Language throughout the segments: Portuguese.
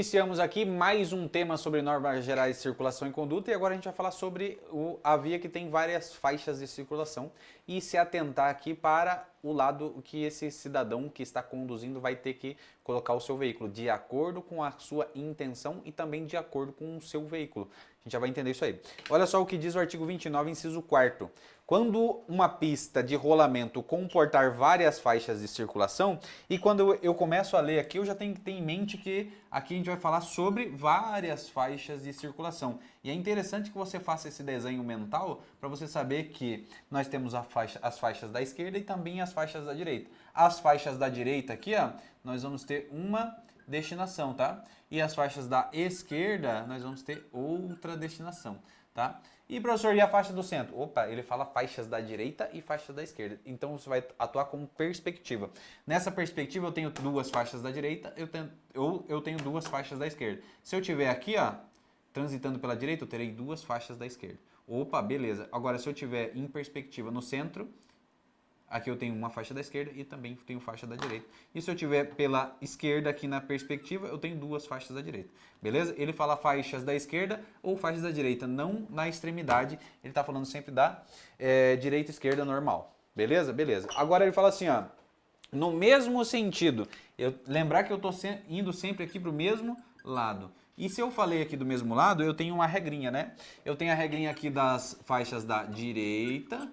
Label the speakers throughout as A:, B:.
A: Iniciamos aqui mais um tema sobre normas gerais de circulação e conduta e agora a gente vai falar sobre a via que tem várias faixas de circulação e se atentar aqui para o lado que esse cidadão que está conduzindo vai ter que colocar o seu veículo de acordo com a sua intenção e também de acordo com o seu veículo. A gente já vai entender isso aí. Olha só o que diz o artigo 29, inciso 4º. Quando uma pista de rolamento comportar várias faixas de circulação, e quando eu começo a ler aqui, eu já tenho que ter em mente que aqui a gente vai falar sobre várias faixas de circulação. E é interessante que você faça esse desenho mental para você saber que nós temos as faixas da esquerda e também as faixas da direita. As faixas da direita aqui, ó, nós vamos ter uma destinação, tá? E as faixas da esquerda, nós vamos ter outra destinação, tá? E, professor, e a faixa do centro? Opa, ele fala faixas da direita e faixas da esquerda. Então, você vai atuar como perspectiva. Nessa perspectiva, eu tenho duas faixas da direita, eu tenho duas faixas da esquerda. Se eu tiver aqui, ó, transitando pela direita, eu terei duas faixas da esquerda. Opa, beleza. Agora, se eu tiver em perspectiva no centro, aqui eu tenho uma faixa da esquerda e também tenho faixa da direita. E se eu tiver pela esquerda aqui na perspectiva, eu tenho duas faixas da direita. Beleza? Ele fala faixas da esquerda ou faixas da direita, não na extremidade. Ele está falando sempre da direita e esquerda normal. Beleza? Beleza. Agora ele fala assim, ó, no mesmo sentido. Lembrar que eu estou indo sempre aqui para o mesmo lado. E se eu falei aqui do mesmo lado, eu tenho uma regrinha, né? Eu tenho a regrinha aqui das faixas da direita.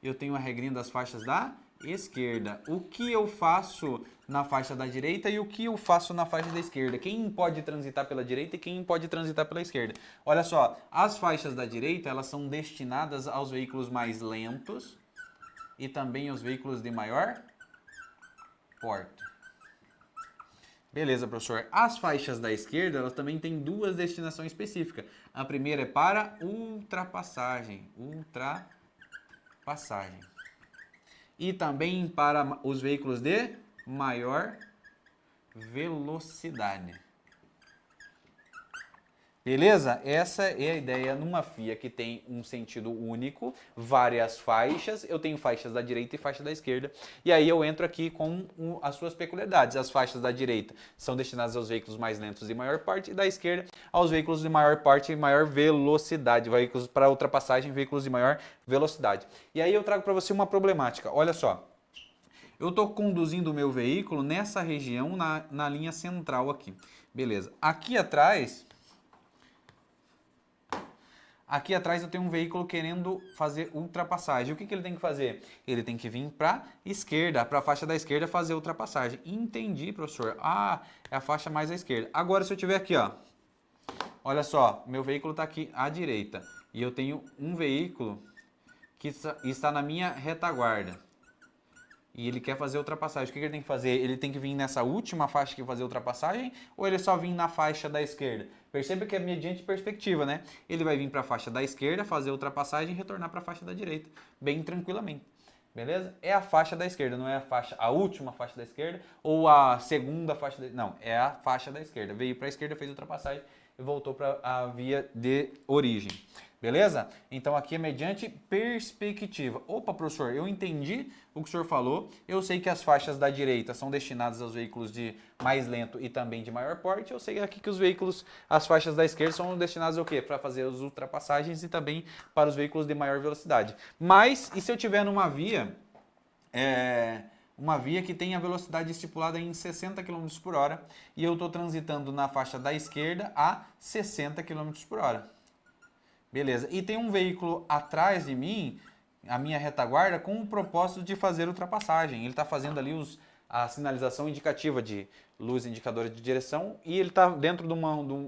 A: Eu tenho a regrinha das faixas da esquerda. O que eu faço na faixa da direita e o que eu faço na faixa da esquerda? Quem pode transitar pela direita e quem pode transitar pela esquerda? Olha só, as faixas da direita, elas são destinadas aos veículos mais lentos e também aos veículos de maior porte. Beleza, professor. As faixas da esquerda, elas também têm duas destinações específicas. A primeira é para ultrapassagem. E também para os veículos de maior velocidade. Beleza? Essa é a ideia numa via que tem um sentido único, várias faixas, eu tenho faixas da direita e faixa da esquerda, e aí eu entro aqui com as suas peculiaridades. As faixas da direita são destinadas aos veículos mais lentos e maior porte, e da esquerda aos veículos de maior porte e maior velocidade, veículos para ultrapassagem, veículos de maior velocidade. E aí eu trago para você uma problemática, olha só. Eu estou conduzindo o meu veículo nessa região, na linha central aqui. Beleza. Aqui atrás eu tenho um veículo querendo fazer ultrapassagem. O que ele tem que fazer? Ele tem que vir para a esquerda, para a faixa da esquerda fazer ultrapassagem. Entendi, professor. Ah, é a faixa mais à esquerda. Agora, se eu tiver aqui, ó, olha só, meu veículo está aqui à direita e eu tenho um veículo que está na minha retaguarda e ele quer fazer ultrapassagem. O que ele tem que fazer? Ele tem que vir nessa última faixa que fazer ultrapassagem ou ele só vir na faixa da esquerda? Perceba que é mediante perspectiva, né? Ele vai vir para a faixa da esquerda, fazer ultrapassagem e retornar para a faixa da direita, bem tranquilamente. Beleza? É a faixa da esquerda, não é a última faixa da esquerda ou a segunda faixa da... Não, é a faixa da esquerda. Veio para a esquerda, fez ultrapassagem e voltou para a via de origem. Beleza? Então aqui é mediante perspectiva. Opa, professor, eu entendi o que o senhor falou. Eu sei que as faixas da direita são destinadas aos veículos de mais lento e também de maior porte. Eu sei aqui que as faixas da esquerda são destinadas ao quê? Para fazer as ultrapassagens e também para os veículos de maior velocidade. Mas, e se eu tiver numa via, uma via que tem a velocidade estipulada em 60 km por hora e eu estou transitando na faixa da esquerda a 60 km por hora? Beleza, e tem um veículo atrás de mim, a minha retaguarda, com o propósito de fazer ultrapassagem. Ele está fazendo ali a sinalização indicativa de luz indicadora de direção e ele está dentro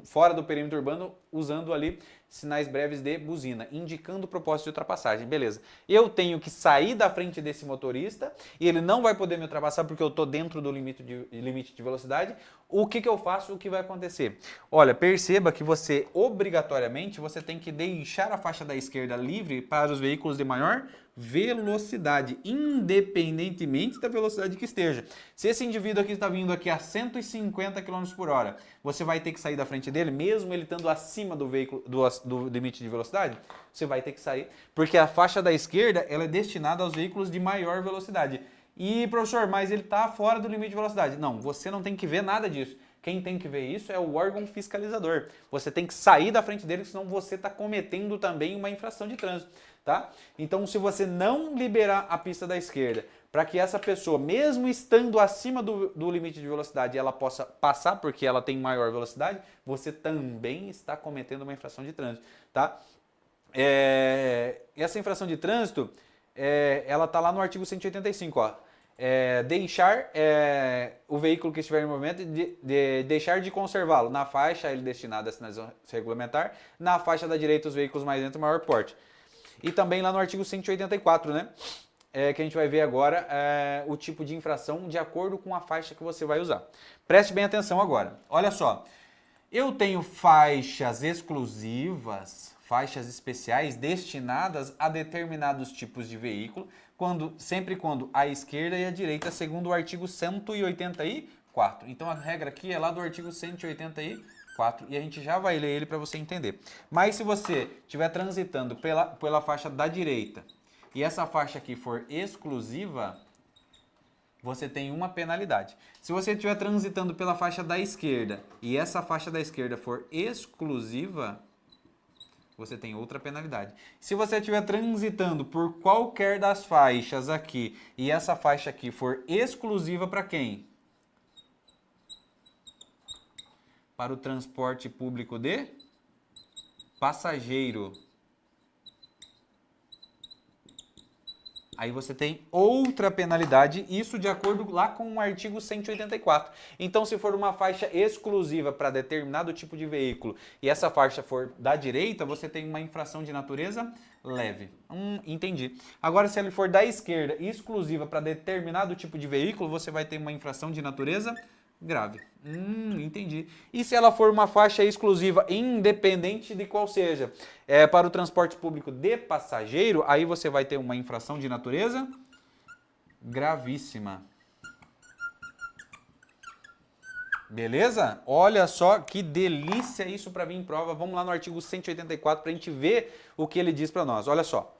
A: fora do perímetro urbano usando ali sinais breves de buzina, indicando o propósito de ultrapassagem. Beleza. Eu tenho que sair da frente desse motorista e ele não vai poder me ultrapassar porque eu estou dentro do limite de velocidade. O que eu faço? O que vai acontecer? Olha, perceba que você, obrigatoriamente, você tem que deixar a faixa da esquerda livre para os veículos de maior velocidade, independentemente da velocidade que esteja. Se esse indivíduo aqui está vindo aqui a 150 km por hora, você vai ter que sair da frente dele, mesmo ele estando acima do veículo do limite de velocidade? Você vai ter que sair, porque a faixa da esquerda ela é destinada aos veículos de maior velocidade. E, professor, mas ele está fora do limite de velocidade. Não, você não tem que ver nada disso. Quem tem que ver isso é o órgão fiscalizador. Você tem que sair da frente dele, senão você está cometendo também uma infração de trânsito, tá? Então, se você não liberar a pista da esquerda para que essa pessoa, mesmo estando acima do limite de velocidade, ela possa passar porque ela tem maior velocidade, você também está cometendo uma infração de trânsito, tá? Essa infração de trânsito, ela está lá no artigo 185, ó. Deixar o veículo que estiver em movimento, deixar de conservá-lo na faixa ele destinado à sinalização regulamentar, na faixa da direita os veículos mais lentos e maior porte. E também lá no artigo 184, né? Que a gente vai ver agora o tipo de infração de acordo com a faixa que você vai usar. Preste bem atenção agora. Olha só, eu tenho faixas exclusivas, faixas especiais destinadas a determinados tipos de veículo, sempre quando a esquerda e a direita, segundo o artigo 184. Então a regra aqui é lá do artigo 184 e a gente já vai ler ele para você entender. Mas se você estiver transitando pela faixa da direita e essa faixa aqui for exclusiva, você tem uma penalidade. Se você estiver transitando pela faixa da esquerda e essa faixa da esquerda for exclusiva, você tem outra penalidade. Se você estiver transitando por qualquer das faixas aqui e essa faixa aqui for exclusiva para quem? Para o transporte público de passageiro. Aí você tem outra penalidade, isso de acordo lá com o artigo 184. Então, se for uma faixa exclusiva para determinado tipo de veículo e essa faixa for da direita, você tem uma infração de natureza leve. Entendi. Agora, se ele for da esquerda e exclusiva para determinado tipo de veículo, você vai ter uma infração de natureza grave. Entendi. E se ela for uma faixa exclusiva, independente de qual seja, para o transporte público de passageiro, aí você vai ter uma infração de natureza gravíssima. Beleza? Olha só que delícia isso para vir em prova. Vamos lá no artigo 184 para a gente ver o que ele diz para nós. Olha só.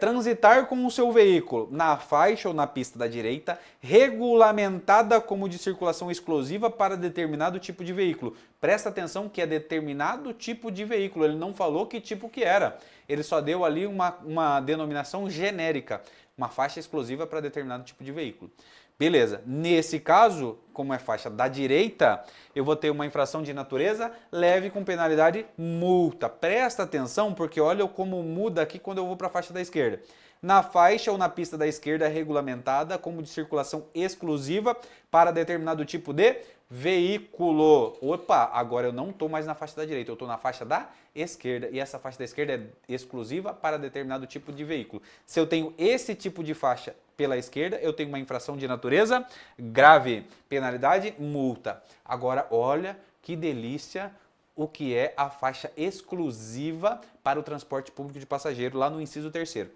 A: Transitar com o seu veículo na faixa ou na pista da direita, regulamentada como de circulação exclusiva para determinado tipo de veículo. Presta atenção que é determinado tipo de veículo, ele não falou que tipo que era, ele só deu ali uma denominação genérica, uma faixa exclusiva para determinado tipo de veículo. Beleza, nesse caso, como é faixa da direita, eu vou ter uma infração de natureza leve com penalidade multa. Presta atenção porque olha como muda aqui quando eu vou para a faixa da esquerda. Na faixa ou na pista da esquerda é regulamentada como de circulação exclusiva para determinado tipo de veículo. Opa, agora eu não estou mais na faixa da direita, eu estou na faixa da esquerda e essa faixa da esquerda é exclusiva para determinado tipo de veículo. Se eu tenho esse tipo de faixa pela esquerda, eu tenho uma infração de natureza grave, penalidade multa. Agora olha que delícia o que é a faixa exclusiva para o transporte público de passageiro lá no inciso 3º.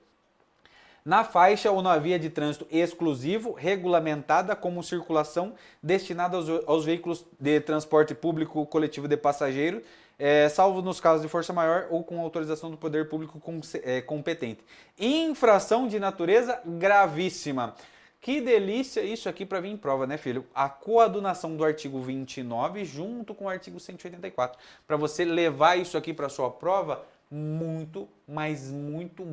A: Na faixa ou na via de trânsito exclusivo, regulamentada como circulação destinada aos veículos de transporte público coletivo de passageiro, salvo nos casos de força maior ou com autorização do poder público competente. Infração de natureza gravíssima. Que delícia isso aqui para vir em prova, né, filho? A coadunação do artigo 29 junto com o artigo 184. Para você levar isso aqui para sua prova muito, mas muito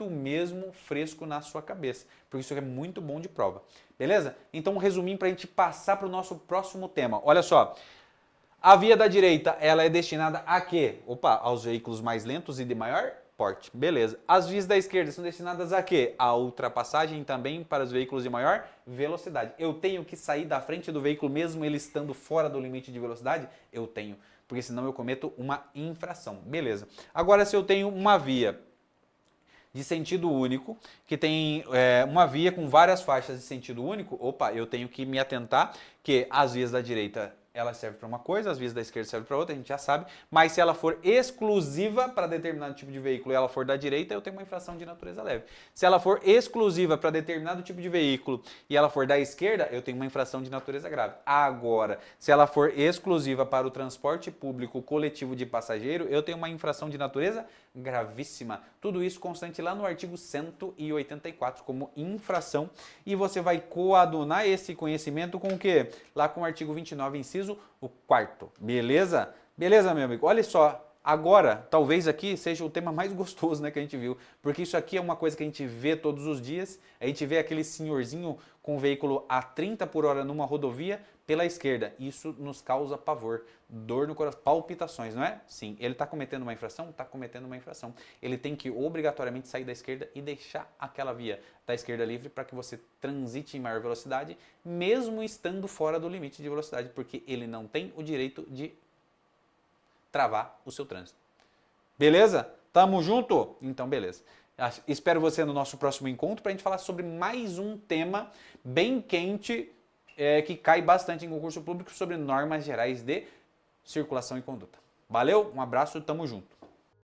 A: mesmo fresco na sua cabeça, porque isso é muito bom de prova, beleza? Então um resuminho para a gente passar para o nosso próximo tema. Olha só, a via da direita ela é destinada a quê? Opa, aos veículos mais lentos e de maior porte, beleza. As vias da esquerda são destinadas a quê? A ultrapassagem também para os veículos de maior velocidade. Eu tenho que sair da frente do veículo mesmo ele estando fora do limite de velocidade? Eu tenho, porque senão eu cometo uma infração. Beleza. Agora, se eu tenho uma via de sentido único, que tem uma via com várias faixas de sentido único, opa, eu tenho que me atentar que as vias da direita ela serve para uma coisa, as vias da esquerda servem para outra, a gente já sabe, mas se ela for exclusiva para determinado tipo de veículo e ela for da direita, eu tenho uma infração de natureza leve. Se ela for exclusiva para determinado tipo de veículo e ela for da esquerda, eu tenho uma infração de natureza grave. Agora, se ela for exclusiva para o transporte público coletivo de passageiro, eu tenho uma infração de natureza gravíssima. Tudo isso constante lá no artigo 184 como infração e você vai coadunar esse conhecimento com o quê? Lá com o artigo 29, inciso inciso o 4º, beleza? Beleza, meu amigo? Olha só, agora, talvez aqui seja o tema mais gostoso, né, que a gente viu, porque isso aqui é uma coisa que a gente vê todos os dias, a gente vê aquele senhorzinho com o veículo a 30 por hora numa rodovia pela esquerda, isso nos causa pavor, dor no coração, palpitações, não é? Sim, ele está cometendo uma infração? Está cometendo uma infração. Ele tem que obrigatoriamente sair da esquerda e deixar aquela via da esquerda livre para que você transite em maior velocidade, mesmo estando fora do limite de velocidade, porque ele não tem o direito de travar o seu trânsito. Beleza? Tamo junto? Então, beleza. Espero você no nosso próximo encontro para a gente falar sobre mais um tema bem quente que cai bastante em concurso público sobre normas gerais de circulação e conduta. Valeu, um abraço, tamo junto.